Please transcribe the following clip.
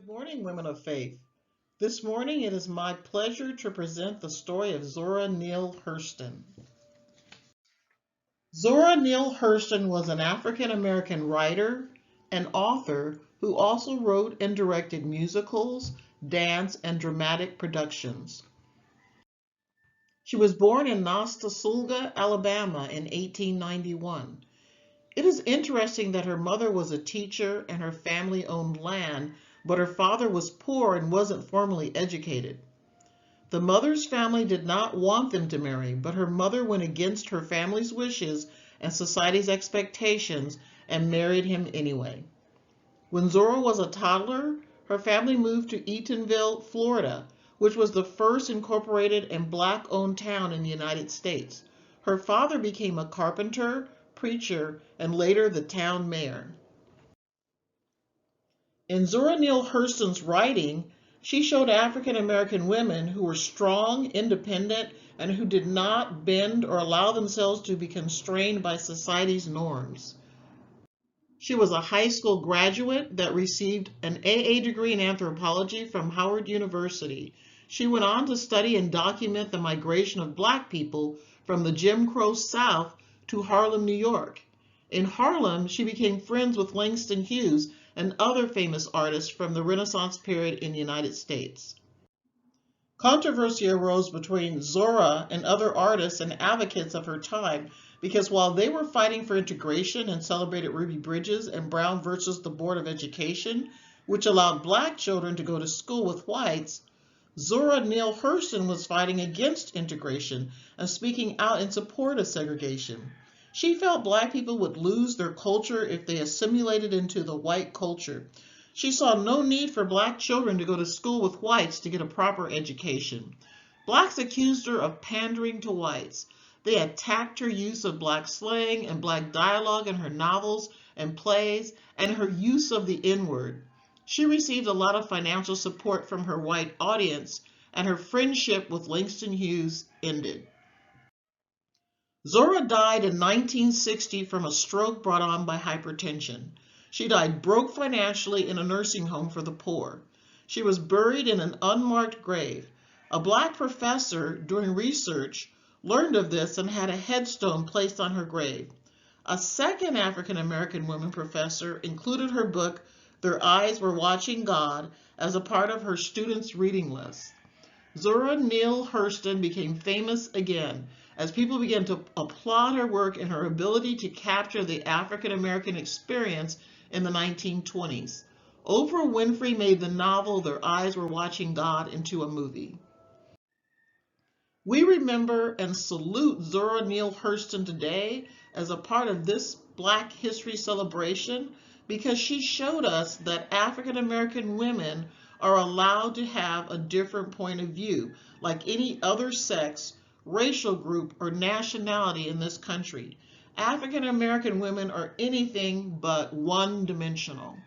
morning, women of faith. This morning it is my pleasure to present the story of Zora Neale Hurston. Zora Neale Hurston was an African American writer and author who also wrote and directed musicals, dance, and dramatic productions. She was born in Nostasulga, Alabama in 1891. It is interesting that her mother was a teacher and her family owned land, but her father was poor and wasn't formally educated. The mother's family did not want them to marry, but her mother went against her family's wishes and society's expectations and married him anyway. When Zora was a toddler, her family moved to Eatonville, Florida, which was the first incorporated and Black-owned town in the United States. Her father became a carpenter, preacher, and later the town mayor. In Zora Neale Hurston's writing, she showed African American women who were strong, independent, and who did not bend or allow themselves to be constrained by society's norms. She was a high school graduate that received an AA degree in anthropology from Howard University. She went on to study and document the migration of Black people from the Jim Crow South to Harlem, New York. In Harlem, she became friends with Langston Hughes and other famous artists from the Renaissance period in the United States. Controversy arose between Zora and other artists and advocates of her time because while they were fighting for integration and celebrated Ruby Bridges and Brown versus the Board of Education, which allowed Black children to go to school with whites, Zora Neale Hurston was fighting against integration and speaking out in support of segregation. She felt Black people would lose their culture if they assimilated into the white culture. She saw no need for Black children to go to school with whites to get a proper education. Blacks accused her of pandering to whites. They attacked her use of Black slang and Black dialogue in her novels and plays and her use of the N-word. She received a lot of financial support from her white audience, and her friendship with Langston Hughes ended. Zora died in 1960 from a stroke brought on by hypertension. She died broke financially in a nursing home for the poor. She was buried in an unmarked grave. A Black professor, doing research, learned of this and had a headstone placed on her grave. A second African American woman professor included her book, Their Eyes Were Watching God, as a part of her students' reading list. Zora Neale Hurston became famous again as people began to applaud her work and her ability to capture the African American experience in the 1920s. Oprah Winfrey made the novel Their Eyes Were Watching God into a movie. We remember and salute Zora Neale Hurston today as a part of this Black History celebration because she showed us that African American women are allowed to have a different point of view, like any other sex, racial group, or nationality in this country. African American women are anything but one-dimensional.